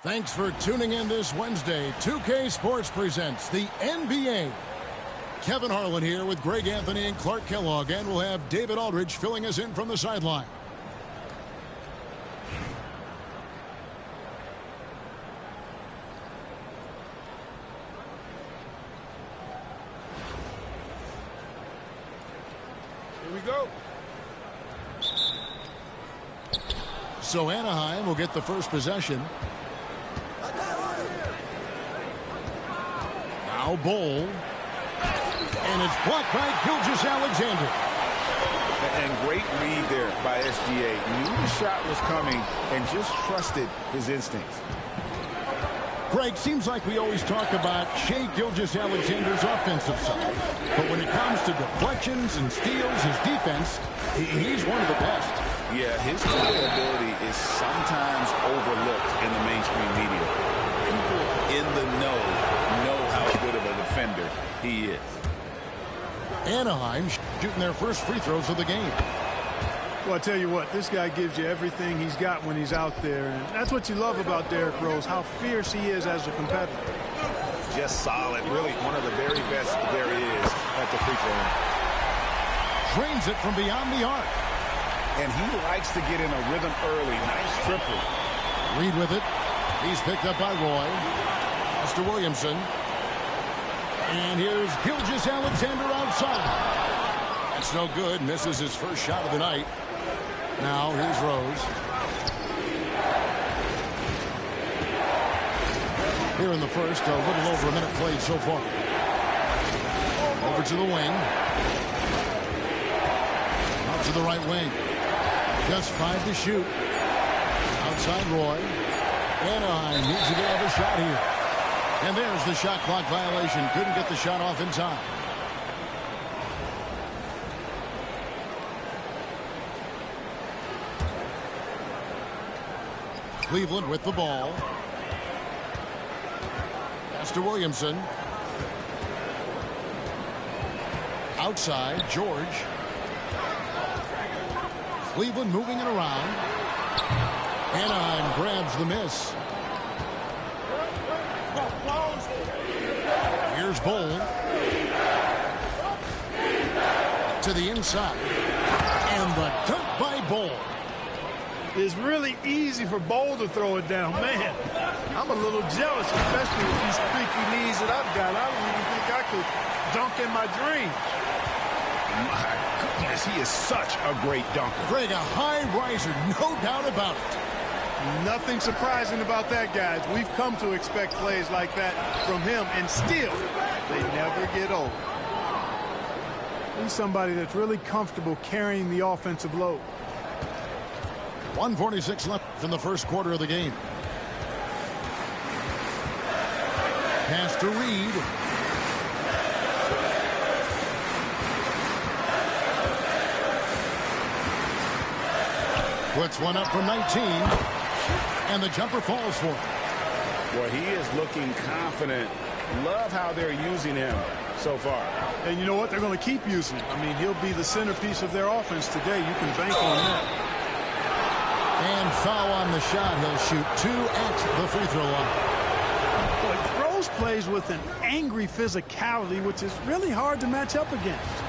Thanks for tuning in this Wednesday. 2K Sports presents the NBA. Kevin Harlan here with Greg Anthony and Clark Kellogg, and we'll have David Aldridge filling us in from the sideline. Here we go. So Anaheim will get the first possession. Now Bowl. And it's blocked by Gilgeous-Alexander. And great read there by SGA. Knew the shot was coming and just trusted his instincts. Greg, seems like we always talk about Shai Gilgeous-Alexander's offensive side. But when it comes to deflections and steals, his defense, he's one of the best. Yeah, his ability is sometimes overlooked in the mainstream media. People in the know how good of a defender he is. Anaheim shooting their first free throws of the game. Well, I tell you what, this guy gives you everything he's got when he's out there. And that's what you love about Derrick Rose, how fierce he is as a competitor. Just solid, really one of the very best there is at the free throw line. Drains it from beyond the arc. And he likes to get in a rhythm early. Nice triple. Reed with it. He's picked up by Roy. Pass to Williamson. And here's Gilgeous-Alexander outside. That's no good. Misses his first shot of the night. Now here's Rose. Here in the first, a little over a minute played so far. Over to the wing. Out to the right wing. Just 5 to shoot. Outside Roy. Anaheim needs to get a shot here. And there's the shot clock violation. Couldn't get the shot off in time. Cleveland with the ball. Pass to Williamson. Outside, George. Cleveland moving it around. Anaheim grabs the miss. Here's Bowl. To the inside. And the dunk by Bowl. It's really easy for Bowl to throw it down. Man, I'm a little jealous, especially with these freaky knees that I've got. I don't even think I could dunk in my dreams. My goodness, he is such a great dunker. Greg, a high riser, no doubt about it. Nothing surprising about that, guys. We've come to expect plays like that from him, and still, they never get old. He's somebody that's really comfortable carrying the offensive load. 1:46 left in the first quarter of the game. Pass to Reed. Puts one up from 19. And the jumper falls for him. Well, he is looking confident. Love how they're using him so far. And you know what? They're going to keep using him. I mean, he'll be the centerpiece of their offense today. You can bank on that. And foul on the shot. He'll shoot 2 at the free throw line. Boy, Rose plays with an angry physicality, which is really hard to match up against.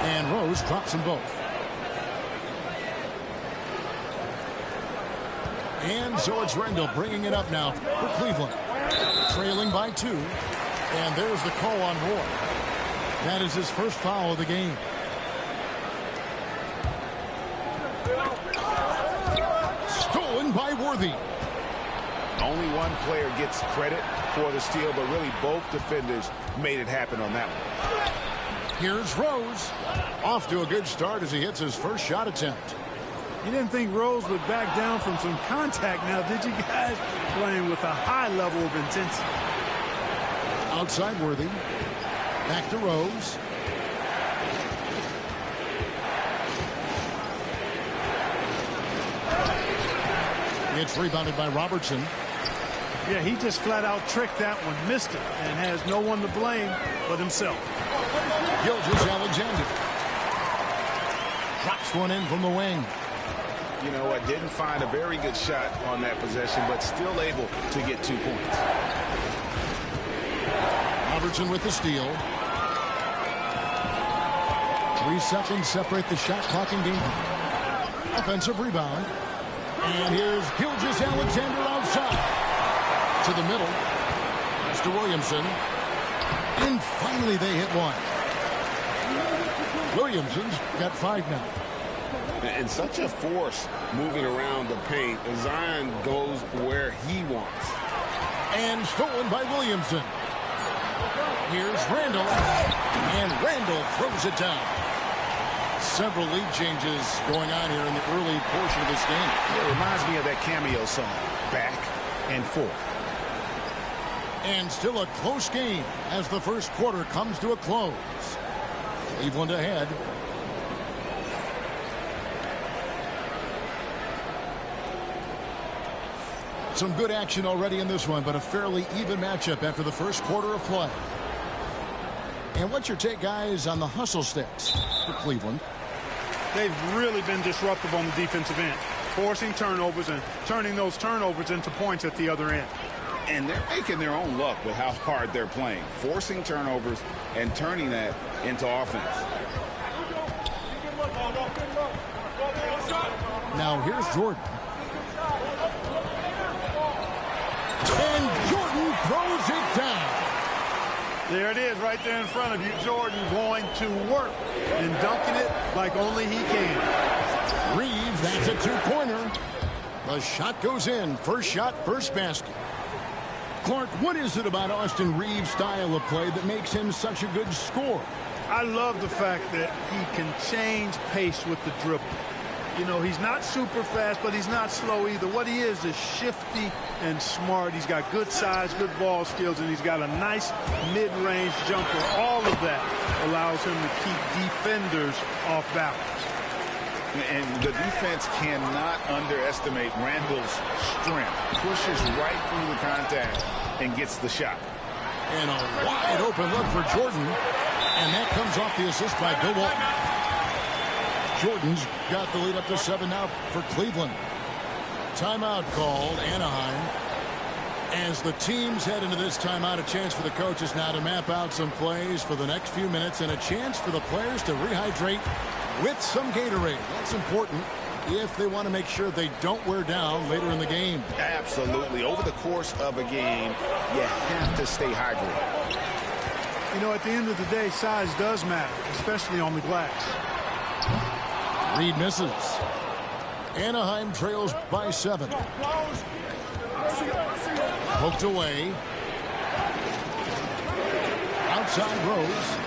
And Rose drops them both. And so it's Rendell bringing it up now for Cleveland. Trailing by 2. And there's the call on Roy. That is his first foul of the game. Stolen by Worthy. Only one player gets credit for the steal, but really both defenders made it happen on that one. Here's Rose. Off to a good start as he hits his first shot attempt. You didn't think Rose would back down from some contact now, did you guys? Playing with a high level of intensity. Outside Worthy. Back to Rose. It's rebounded by Robertson. Yeah, he just flat out tricked that one, missed it, and has no one to blame but himself. Gilgeous-Alexander drops one in from the wing. You know what? Didn't find a very good shot on that possession, but still able to get 2 points. Robertson with the steal. 3 seconds separate the shot clock and game. Offensive rebound. And here's Gilgeous-Alexander outside. To the middle. Mr. Williamson. And finally they hit one. Williamson's got 5 now. And such a force moving around the paint. Zion goes where he wants. And stolen by Williamson. Here's Randall. And Randall throws it down. Several lead changes going on here in the early portion of this game. It reminds me of that cameo song, Back and Forth. And still a close game as the first quarter comes to a close. Cleveland ahead. Some good action already in this one, but a fairly even matchup after the first quarter of play. And what's your take, guys, on the hustle sticks for Cleveland? They've really been disruptive on the defensive end, forcing turnovers and turning those turnovers into points at the other end. And they're making their own luck with how hard they're playing, forcing turnovers and turning that into offense. Now here's Jordan. And Jordan throws it down. There it is right there in front of you. Jordan going to work and dunking it like only he can. Reeves, that's a 2-pointer. The shot goes in. First shot, first basket. Clark, what is it about Austin Reeves' style of play that makes him such a good scorer? I love the fact that he can change pace with the dribble. You know, he's not super fast, but he's not slow either. What he is shifty and smart. He's got good size, good ball skills, and he's got a nice mid-range jumper. All of that allows him to keep defenders off balance. And the defense cannot underestimate Randall's strength. Pushes right through the contact and gets the shot. And a wide open look for Jordan. And that comes off the assist by Bill Walton. Jordan's got the lead up to 7 now for Cleveland. Timeout called, Anaheim. As the teams head into this timeout, a chance for the coaches now to map out some plays for the next few minutes and a chance for the players to rehydrate with some Gatorade. That's important if they want to make sure they don't wear down later in the game. Absolutely. Over the course of a game, you have to stay hydrated. You know, at the end of the day, size does matter, especially on the glass. Reed misses. Anaheim trails by 7. Poked away. Outside Rose.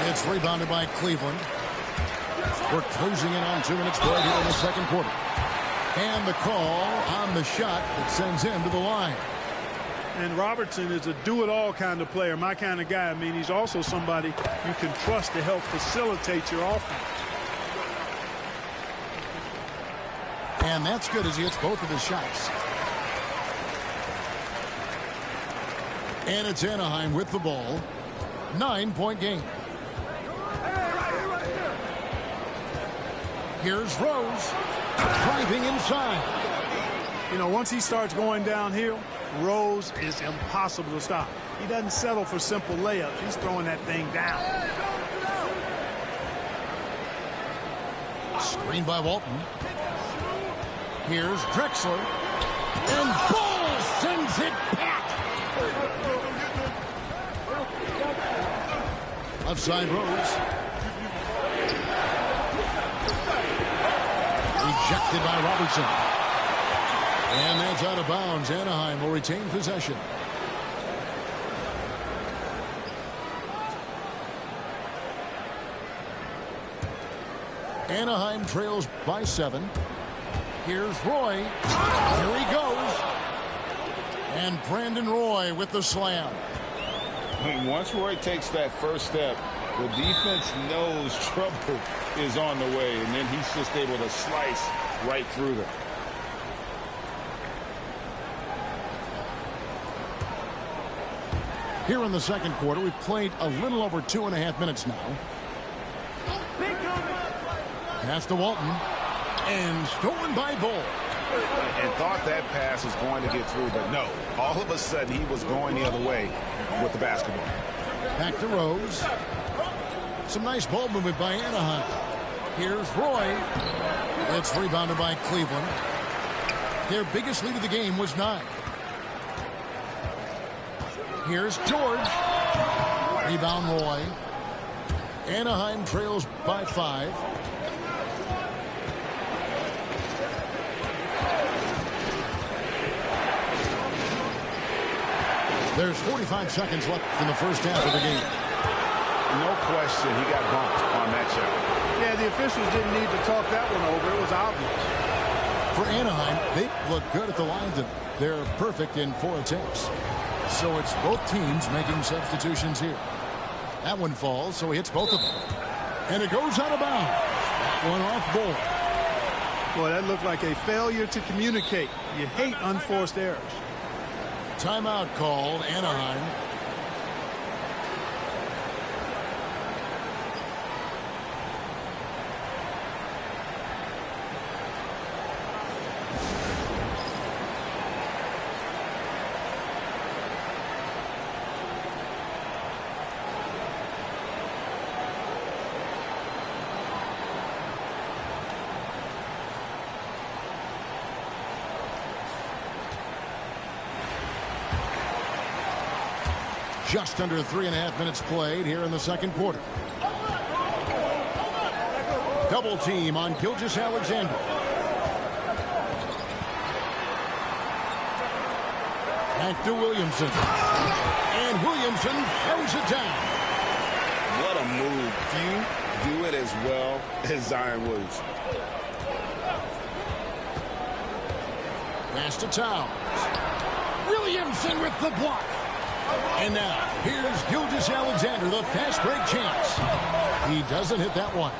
It's rebounded by Cleveland. We're closing in on 2 minutes play here in the second quarter. And the call on the shot that sends him to the line. And Robertson is a do-it-all kind of player, my kind of guy. I mean, he's also somebody you can trust to help facilitate your offense. And that's good as he hits both of his shots. And it's Anaheim with the ball. 9-point game. Here's Rose driving inside. You know, once he starts going downhill, Rose is impossible to stop. He doesn't settle for simple layups. He's throwing that thing down. Screen by Walton. Here's Drexler. And Ball sends it back. Outside Rose. Rejected by Robertson. And that's out of bounds. Anaheim will retain possession. Anaheim trails by 7. Here's Roy. Here he goes. And Brandon Roy with the slam. Once Roy takes that first step, the defense knows trouble is on the way, and then he's just able to slice right through them. Here in the second quarter, we've played a little over 2.5 minutes now. Pass to Walton. And stolen by Bull. And thought that pass was going to get through, but no. All of a sudden, he was going the other way with the basketball. Back to Rose. Some nice ball movement by Anaheim. Here's Roy. It's rebounded by Cleveland. Their biggest lead of the game was 9. Here's George. Rebound Roy. Anaheim trails by 5. There's 45 seconds left in the first half of the game. No question, he got bumped on that shot. Yeah, the officials didn't need to talk that one over. It was obvious. For Anaheim, they look good at the line. They're perfect in 4 attempts. So it's both teams making substitutions here. That one falls, so he hits both of them. And it goes out of bounds. That one off Bull. Boy, that looked like a failure to communicate. You hate unforced errors. Timeout called, Anaheim. Just under 3.5 minutes played here in the second quarter. Double team on Gilgeous-Alexander. Back to Williamson. And Williamson throws it down. What a move. Few do it as well as Zion Williamson. Pass to Towns. Williamson with the block. And now, here's Gilgeous-Alexander, the fast break chance. He doesn't hit that one.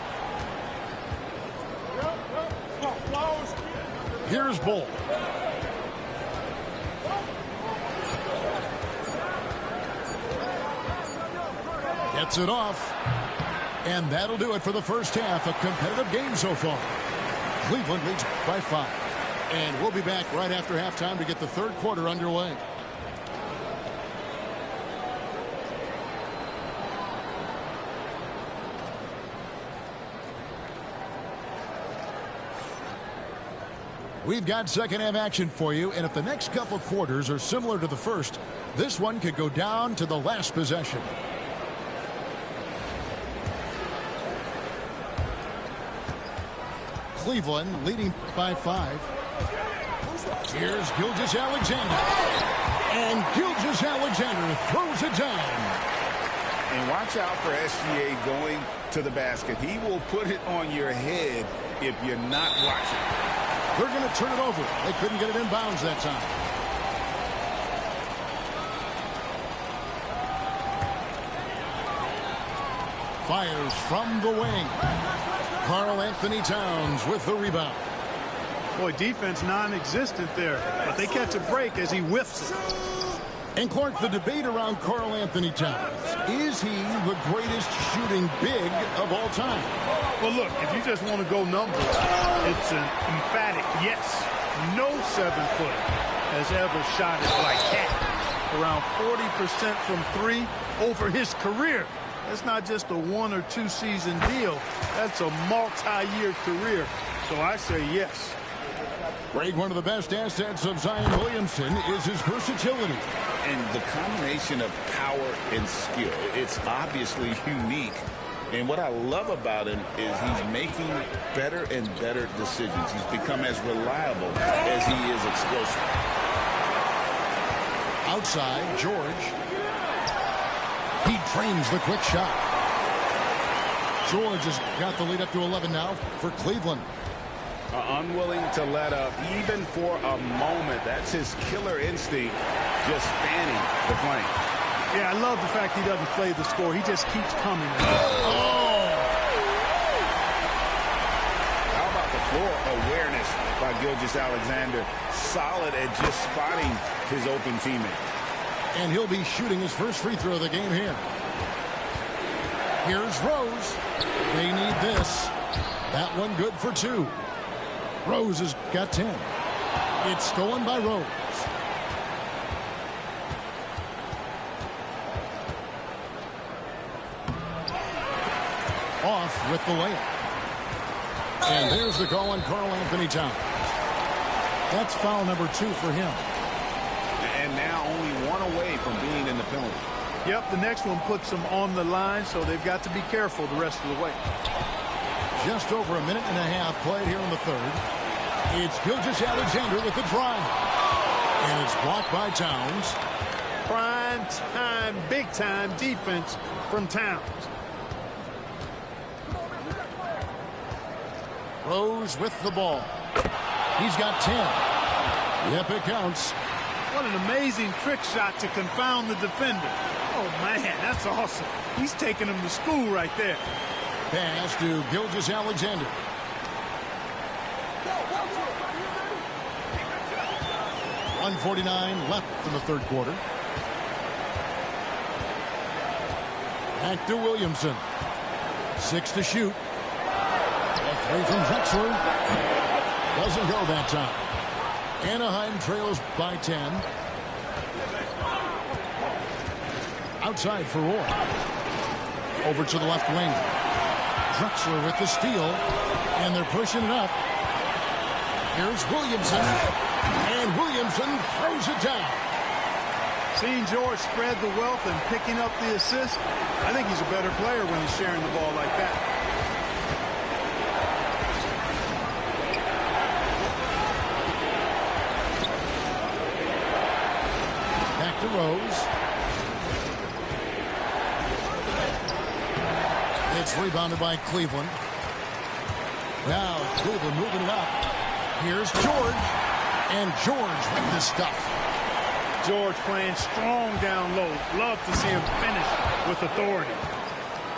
Here's Bull. Gets it off. And that'll do it for the first half. A competitive game so far. Cleveland leads by 5. And we'll be back right after halftime to get the third quarter underway. We've got second half action for you, and if the next couple quarters are similar to the first, this one could go down to the last possession. Cleveland leading by 5. Here's Gilgeous-Alexander. And Gilgeous-Alexander throws it down. And watch out for SGA going to the basket. He will put it on your head if you're not watching. They're going to turn it over. They couldn't get it in bounds that time. Fires from the wing. Karl-Anthony Towns with the rebound. Boy, defense non-existent there. But they catch a break as he whiffs it. And Clark, the debate around Karl-Anthony Towns. Is he the greatest shooting big of all time? Well, look, if you just want to go numbers, it's an emphatic yes. No 7-footer has ever shot it like that. Around 40% from 3 over his career. That's not just a 1 or 2 season deal. That's a multi-year career. So I say yes. Greg, one of the best assets of Zion Williamson is his versatility. And the combination of power and skill, it's obviously unique. And what I love about him is he's making better and better decisions. He's become as reliable as he is explosive. Outside, George. He trains the quick shot. George has got the lead up to 11 now for Cleveland. Unwilling to let up even for a moment. That's his killer instinct, just spanning the flank. Yeah, I love the fact he doesn't play the score. He just keeps coming. Oh! How about the floor awareness by Gilgeous-Alexander? Solid at just spotting his open teammate. And he'll be shooting his first free throw of the game here. Here's Rose. They need this. That one good for 2. Rose has got 10. It's stolen by Rose. Off with the layup. And there's the call on Karl Anthony Towns. That's foul number 2 for him. And now only 1 away from being in the penalty. Yep, the next one puts them on the line, so they've got to be careful the rest of the way. Just over a minute and a half played here in the third. It's Gilgeous-Alexander with the drive. And it's blocked by Towns. Prime time, big time defense from Towns. Rose with the ball. He's got 10. Yep, it counts. What an amazing trick shot to confound the defender. Oh, man, that's awesome. He's taking him to school right there. Pass to Gilgeous-Alexander. .149 left in the third quarter. Back to Williamson. 6 to shoot. A 3 from Drexler. Doesn't go that time. Anaheim trails by 10. Outside for Roy. Over to the left wing. Drexler with the steal. And they're pushing it up. Here's Williamson. And Williamson throws it down. Seeing George spread the wealth and picking up the assist, I think he's a better player when he's sharing the ball like that. Back to Rose. It's rebounded by Cleveland. Now Cleveland moving it up. Here's George. And George with this stuff. George playing strong down low. Love to see him finish with authority.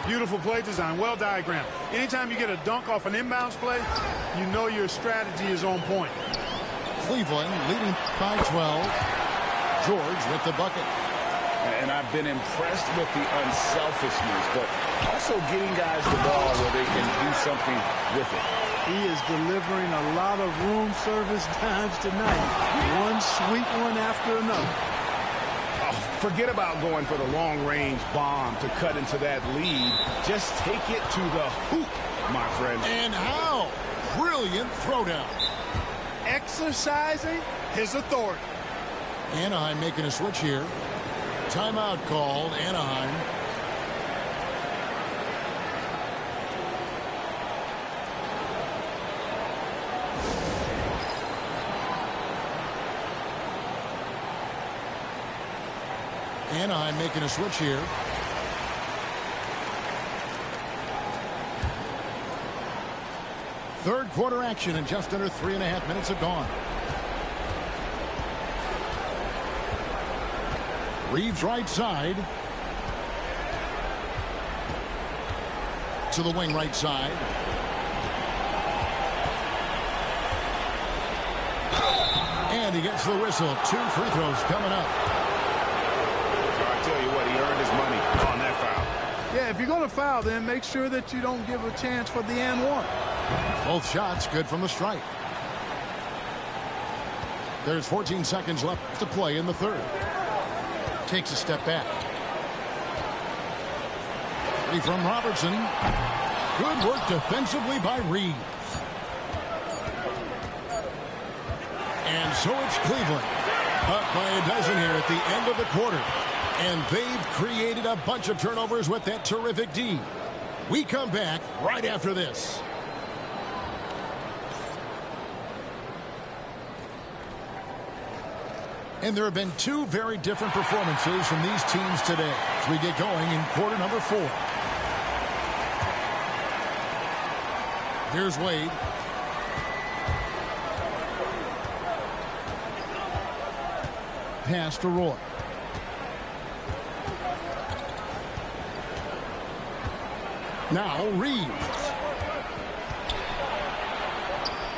Beautiful play design. Well diagrammed. Anytime you get a dunk off an inbounds play, you know your strategy is on point. Cleveland leading by 12. George with the bucket. And I've been impressed with the unselfishness, but also getting guys the ball where they can do something with it. He is delivering a lot of room service times tonight. One sweet one after another. Oh, forget about going for the long-range bomb to cut into that lead. Just take it to the hoop, my friend. And how? Brilliant throwdown. Exercising his authority. Anaheim making a switch here. Timeout called, Anaheim. Anaheim making a switch here. Third quarter action and just under 3.5 minutes have gone. Reeves right side. To the wing right side. And he gets the whistle. 2 free throws coming up. I tell you what, he earned his money on that foul. Yeah, if you're going to foul, then make sure that you don't give a chance for the and one. Both shots good from the stripe. There's 14 seconds left to play in the third. Takes a step back. 3 from Robertson. Good work defensively by Reeves. And so it's Cleveland. Up by a dozen here at the end of the quarter. And they've created a bunch of turnovers with that terrific D. We come back right after this. And there have been 2 very different performances from these teams today as we get going in quarter number 4. Here's Wade. Pass to Roy. Now Reeves.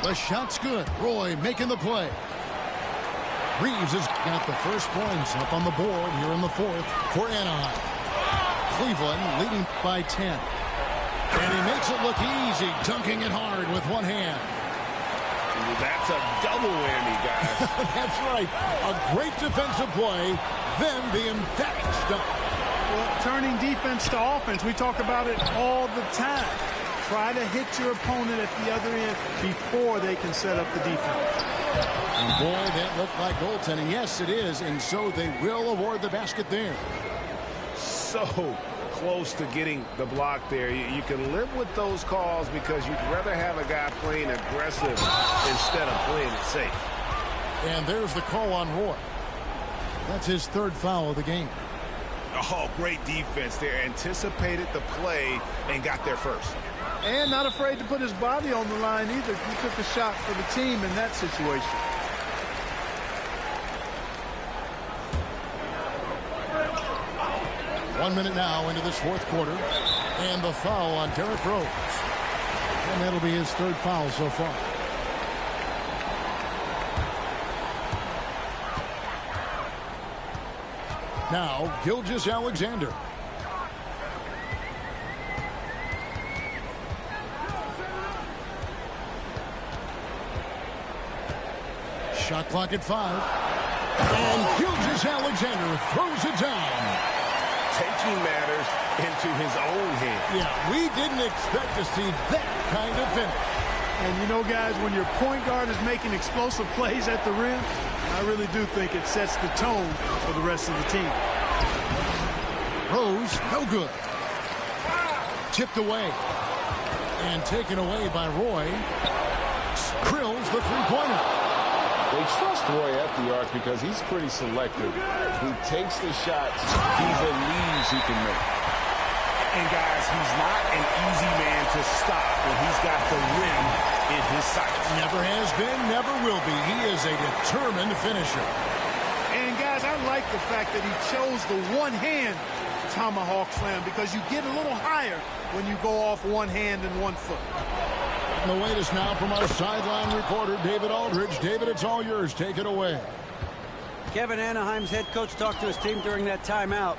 The shot's good. Roy making the play. Reeves has got the first points up on the board here in the fourth for Anaheim. Cleveland leading by 10. And he makes it look easy, dunking it hard with one hand. That's a double whammy, guys. That's right. A great defensive play, then the emphatic stuff. Well, turning defense to offense, we talk about it all the time. Try to hit your opponent at the other end before they can set up the defense. And boy, that looked like goaltending. Yes, it is, and so they will award the basket there. So close to getting the block there. You can live with those calls because you'd rather have a guy playing aggressive instead of playing it safe. And there's the call on Roy. That's his third foul of the game. Oh, great defense there. Anticipated the play and got there first. And not afraid to put his body on the line either. He took a shot for the team in that situation. One minute now into this fourth quarter. And the foul on Derrick Rose. And that'll be his third foul so far. Now, Gilgeous-Alexander. Shot clock at 5. And Gilgeous-Alexander throws it down. Taking matters into his own hands. Yeah, we didn't expect to see that kind of finish. And you know, guys, when your point guard is making explosive plays at the rim, I really do think it sets the tone for the rest of the team. Rose, no good. Chipped away. And taken away by Roy. Krills the three-pointer. They trust Roy at the arc because he's pretty selective. He takes the shots he believes he can make. And guys, he's not an easy man to stop when he's got the rim in his sights. Never has been, never will be. He is a determined finisher. And guys, I like the fact that he chose the one-hand tomahawk slam because you get a little higher when you go off one hand and 1 foot. And the latest now from our sideline reporter, David Aldridge. David, it's all yours. Take it away. Kevin Anaheim's head coach talked to his team during that timeout.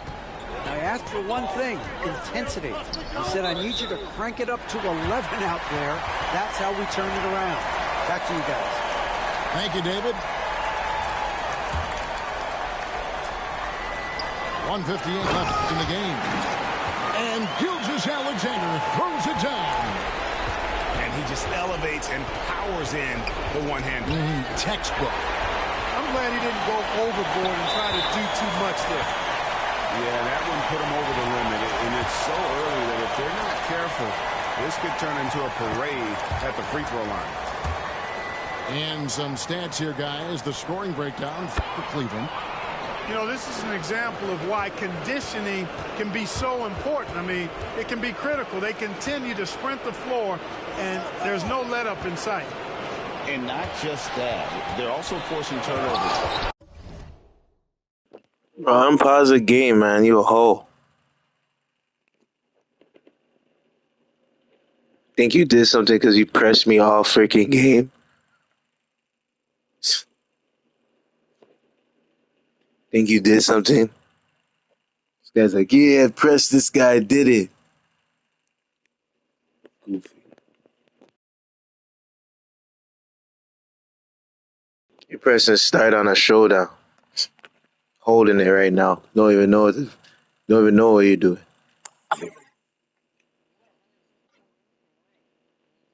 Now, he asked for one thing, intensity. He said, I need you to crank it up to 11 out there. That's how we turn it around. Back to you guys. Thank you, David. 1:58 left in the game. And Gilgeous-Alexander throws it down. And he just elevates and powers in the one-hand. Textbook. I'm glad he didn't go overboard and try to do too much there. Yeah, that one put him over the limit. And it's so early that if they're not careful, this could turn into a parade at the free throw line. And some stats here, guys. The scoring breakdown for Cleveland. You know, this is an example of why conditioning can be so important. I mean, it can be critical. They continue to sprint the floor, and there's no let up in sight. And not just that, they're also forcing turnovers. Bro, unpause the game, man. You a hoe. Think you did something because you pressed me all freaking game? Think you did something? This guy's like, yeah, press this guy, did it. Goofy. You're pressing start on a showdown. Holding it right now. Don't even know what you're doing.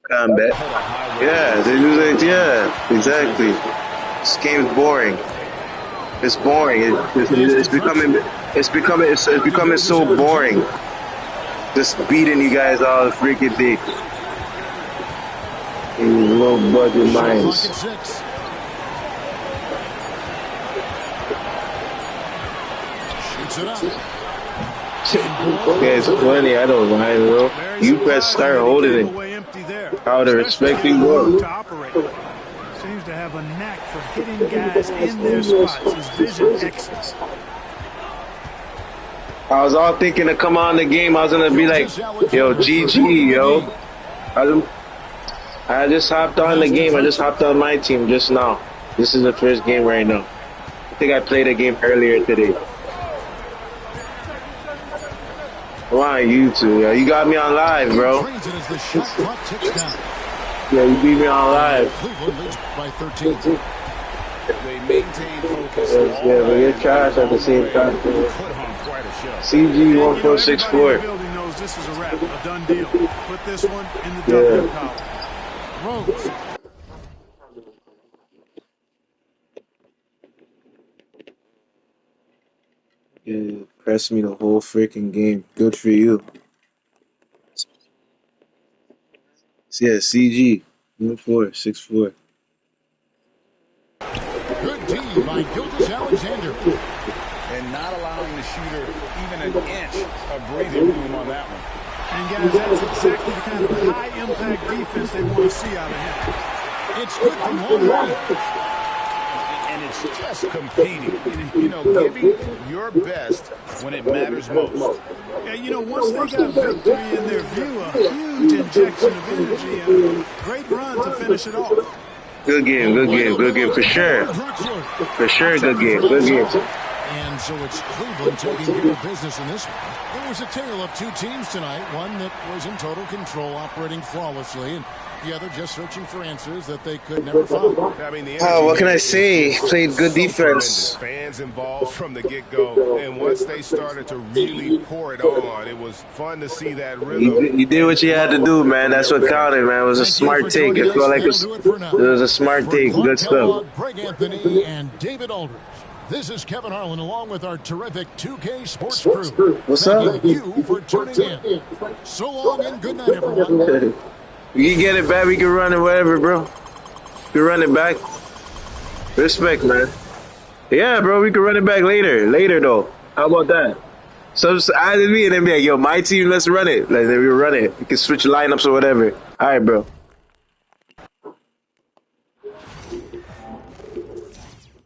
Combat. Yeah, they do like, yeah, exactly. This game's boring. It's boring. It's becoming so boring. Just beating you guys all freaking day. You low budget minds. Okay, it's funny. I don't mind, bro. You press start holding it. Out of respect you, bro. Seems to have a knack for hitting guys in their spots. His vision excellent. I was all thinking to come on the game. I was gonna be like, yo, GG, yo. I just hopped on the game. I just hopped on my team just now. This is the first game right now. I think I played a game earlier today. I'm on YouTube, yo. You got me on live, bro. Trains it as the shot clock ticks down. Yeah, you beat me on live. Cleveland leads by 13. They maintain focus. Yeah, but you're trash at the same time. Put on quite a show. Cg1464. Everybody in the building knows this is a wrap, a done deal. Put this one in the W column. Rose. Yeah, press me the whole freaking game. Good for you. Yeah, Cg1464. Good D by Gilgeous Alexander. And not allowing the shooter even an inch of breathing room on that one. And guys, that's exactly the kind of high-impact defense they want to see out of him. It's good from long range. And it's just competing. You know, giving your best when it matters most. Yeah, you know, once they got victory in their view, a huge injection of energy and a great run to finish it off. Good game for sure. For sure, good game. And so it's Cleveland taking care of business in this one. It was a tale of two teams tonight. One that was in total control, operating flawlessly, and the other just searching for answers that they could never find. I mean, What can I say? Played good defense. Fans involved from the get-go, and once they started to really pour it on, it was fun to see that rhythm. You did what you had to do, man. That's what counted, man. It was a smart take. It felt like it was a smart take. Good stuff. Greg Anthony and David Aldridge. This is Kevin Harlan along with our terrific 2K Sports crew. What's up? Thank you for tuning in. So long and good night, everyone. You can get it back. We can run it, whatever, bro. We can run it back. Respect, man. Yeah, bro. We can run it back later. Later, though. How about that? So I did me and then be like, yo, my team, let's run it. Like, then we run it. We can switch lineups or whatever. All right, bro.